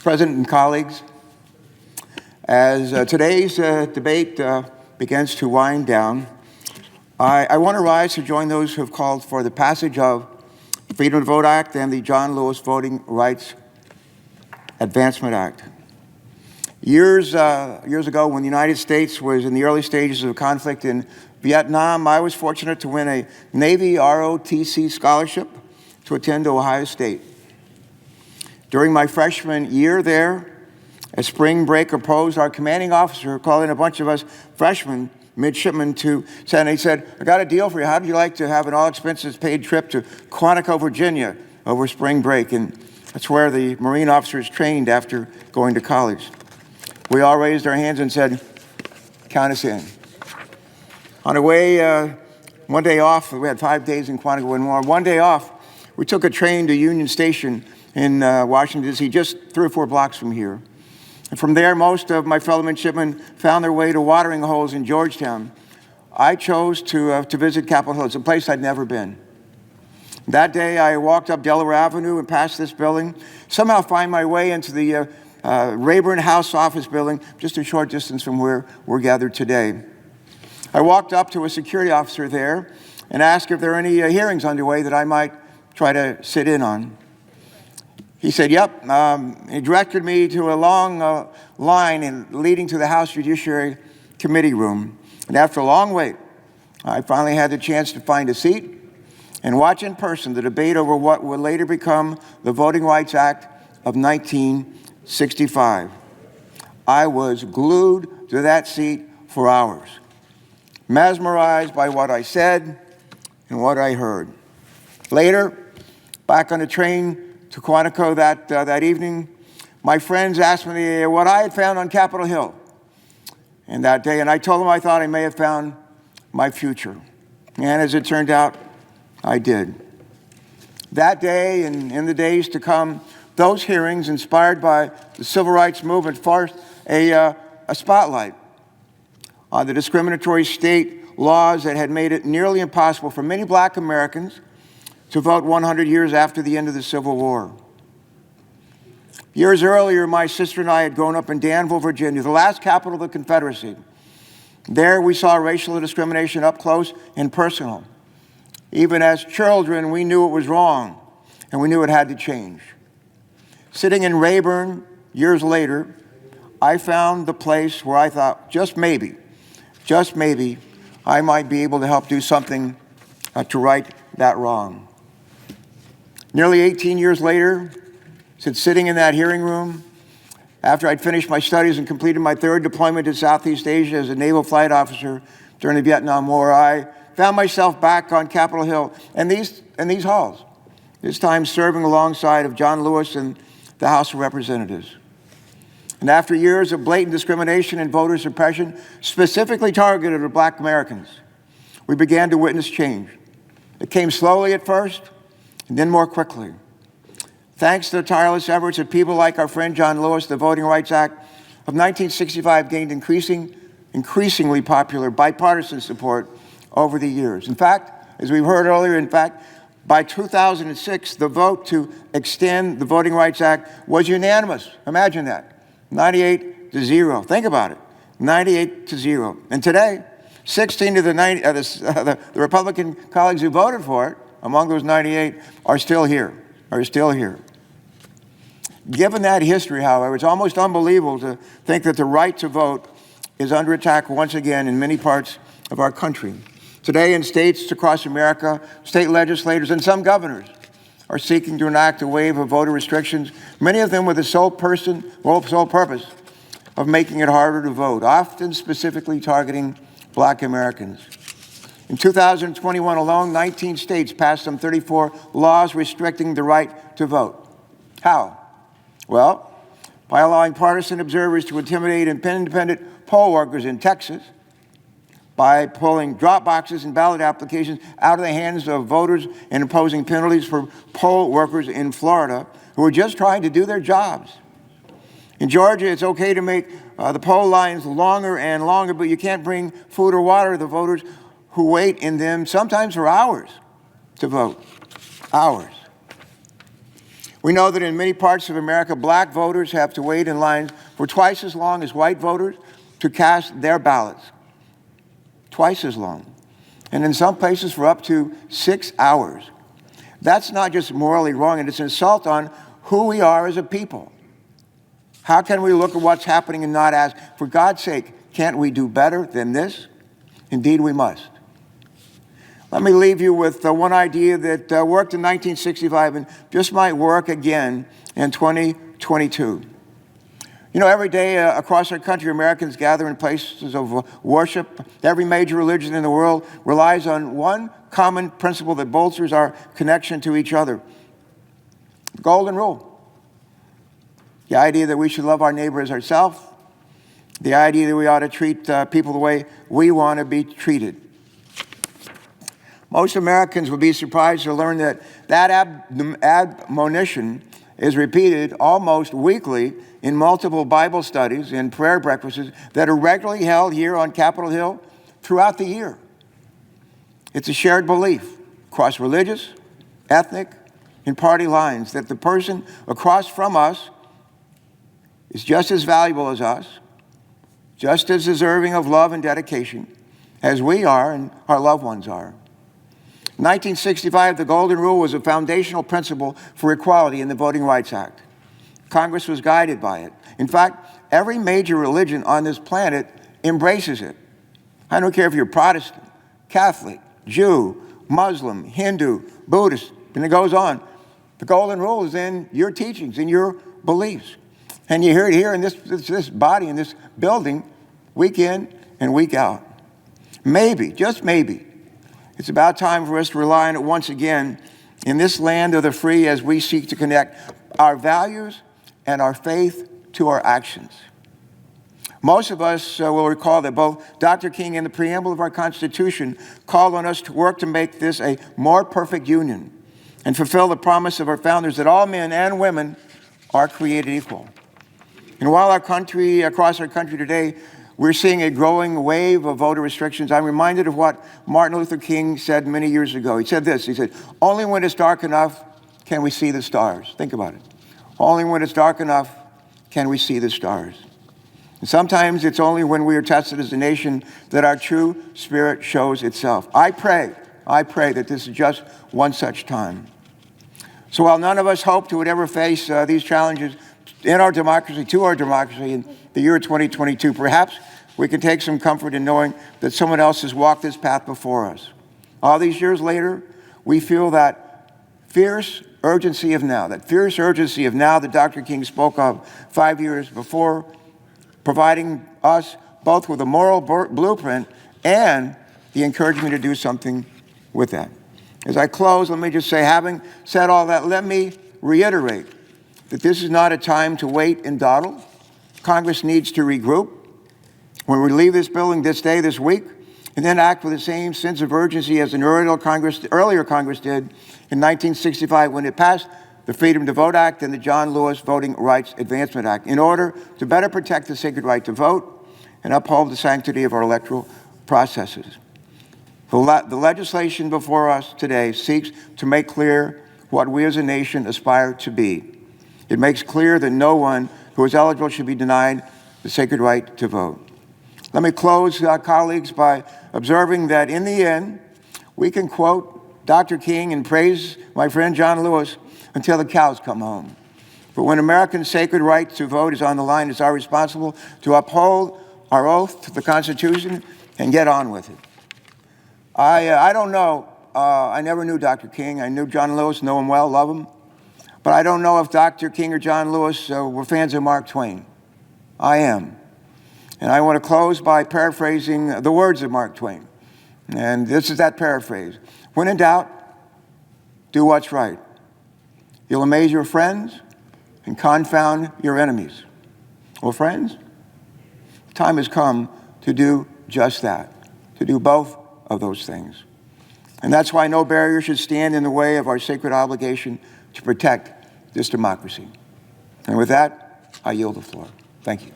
Mr. President and colleagues, as today's debate begins to wind down, I want to rise to join those who have called for the passage of the Freedom to Vote Act and the John Lewis Voting Rights Advancement Act. Years ago, when the United States was in the early stages of conflict in Vietnam, I was fortunate to win a Navy ROTC scholarship to attend Ohio State. During my freshman year there, as spring break approached, our commanding officer called in a bunch of us freshmen, midshipmen, to send. He said, "I got a deal for you. How'd you like to have an all-expenses-paid trip to Quantico, Virginia over spring break?" And that's where the Marine officers trained after going to college. We all raised our hands and said, "Count us in." On the way, one day off, we had 5 days in Quantico and more. One day off, we took a train to Union Station in Washington, D.C., just 3 or 4 blocks from here. And from there, most of my fellow midshipmen found their way to watering holes in Georgetown. I chose to visit Capitol Hill. It's a place I'd never been. That day, I walked up Delaware Avenue and past this building, somehow find my way into the Rayburn House office building, just a short distance from where we're gathered today. I walked up to a security officer there and asked if there are any hearings underway that I might try to sit in on. He said, "Yep." He directed me to a long line leading to the House Judiciary Committee room. And after a long wait, I finally had the chance to find a seat and watch in person the debate over what would later become the Voting Rights Act of 1965. I was glued to that seat for hours, mesmerized by what I said and what I heard. Later, back on the train to Quantico that evening, my friends asked me what I had found on Capitol Hill and that day, and I told them I thought I may have found my future. And as it turned out, I did. That day and in the days to come, those hearings, inspired by the civil rights movement, forced a spotlight on the discriminatory state laws that had made it nearly impossible for many black Americans to vote 100 years after the end of the Civil War. Years earlier, my sister and I had grown up in Danville, Virginia, the last capital of the Confederacy. There we saw racial discrimination up close and personal. Even as children, we knew it was wrong, and we knew it had to change. Sitting in Rayburn years later, I found the place where I thought, just maybe, I might be able to help do something to right that wrong. Nearly 18 years later, since sitting in that hearing room, after I'd finished my studies and completed my 3rd deployment to Southeast Asia as a naval flight officer during the Vietnam War, I found myself back on Capitol Hill in these halls, this time serving alongside of John Lewis in the House of Representatives. And after years of blatant discrimination and voter suppression, specifically targeted at black Americans, we began to witness change. It came slowly at first, and then more quickly. Thanks to the tireless efforts of people like our friend John Lewis, the Voting Rights Act of 1965 gained increasingly popular bipartisan support over the years. In fact, as we've heard earlier, by 2006, the vote to extend the Voting Rights Act was unanimous. Imagine that, 98-0. Think about it, 98-0. And today, 16 of the Republican colleagues who voted for it, among those 98, are still here. Given that history, however, it's almost unbelievable to think that the right to vote is under attack once again in many parts of our country. Today, in states across America, state legislators and some governors are seeking to enact a wave of voter restrictions, many of them with the sole purpose of making it harder to vote, often specifically targeting black Americans. In 2021 alone, 19 states passed some 34 laws restricting the right to vote. How? Well, by allowing partisan observers to intimidate independent poll workers in Texas, by pulling drop boxes and ballot applications out of the hands of voters and imposing penalties for poll workers in Florida who are just trying to do their jobs. In Georgia, it's okay to make the poll lines longer and longer, but you can't bring food or water to the voters who wait in them sometimes for hours to vote. Hours. We know that in many parts of America, black voters have to wait in lines for twice as long as white voters to cast their ballots. Twice as long. And in some places for up to 6 hours. That's not just morally wrong, and it's an assault on who we are as a people. How can we look at what's happening and not ask, for God's sake, can't we do better than this? Indeed, we must. Let me leave you with one idea that worked in 1965 and just might work again in 2022. You know, every day across our country, Americans gather in places of worship. Every major religion in the world relies on one common principle that bolsters our connection to each other. The Golden Rule. The idea that we should love our neighbor as ourselves. The idea that we ought to treat people the way we want to be treated. Most Americans would be surprised to learn that admonition is repeated almost weekly in multiple Bible studies and prayer breakfasts that are regularly held here on Capitol Hill throughout the year. It's a shared belief across religious, ethnic, and party lines that the person across from us is just as valuable as us, just as deserving of love and dedication as we are and our loved ones are. In 1965, the Golden Rule was a foundational principle for equality in the Voting Rights Act. Congress was guided by it. In fact, every major religion on this planet embraces it. I don't care if you're Protestant, Catholic, Jew, Muslim, Hindu, Buddhist, and it goes on. The Golden Rule is in your teachings, in your beliefs. And you hear it here in this body, in this building, week in and week out. Maybe, just maybe, it's about time for us to rely on it once again in this land of the free as we seek to connect our values and our faith to our actions. Most of us will recall that both Dr. King and the preamble of our Constitution called on us to work to make this a more perfect union and fulfill the promise of our founders that all men and women are created equal. And while across our country today, we're seeing a growing wave of voter restrictions, I'm reminded of what Martin Luther King said many years ago. He said this, he said, "Only when it's dark enough can we see the stars." Think about it. Only when it's dark enough can we see the stars. And sometimes it's only when we are tested as a nation that our true spirit shows itself. I pray that this is just one such time. So while none of us hope to ever face these challenges in our democracy, to our democracy in the year 2022, perhaps we can take some comfort in knowing that someone else has walked this path before us. All these years later, we feel that fierce urgency of now that Dr. King spoke of 5 years before, providing us both with a moral blueprint and the encouragement to do something with that. As I close, let me just say, having said all that, let me reiterate that this is not a time to wait and dawdle. Congress needs to regroup. When we leave this building this week, and then act with the same sense of urgency as an earlier Congress did in 1965 when it passed the Freedom to Vote Act and the John Lewis Voting Rights Advancement Act in order to better protect the sacred right to vote and uphold the sanctity of our electoral processes. The legislation before us today seeks to make clear what we as a nation aspire to be. It makes clear that no one who is eligible should be denied the sacred right to vote. Let me close, colleagues, by observing that in the end, we can quote Dr. King and praise my friend John Lewis until the cows come home. But when Americans' sacred right to vote is on the line, it's our responsibility to uphold our oath to the Constitution and get on with it. I don't know. I never knew Dr. King. I knew John Lewis, know him well, love him. But I don't know if Dr. King or John Lewis were fans of Mark Twain. I am. And I want to close by paraphrasing the words of Mark Twain. And this is that paraphrase. When in doubt, do what's right. You'll amaze your friends and confound your enemies. Well, friends, the time has come to do just that, to do both of those things. And that's why no barrier should stand in the way of our sacred obligation to protect this democracy. And with that, I yield the floor. Thank you.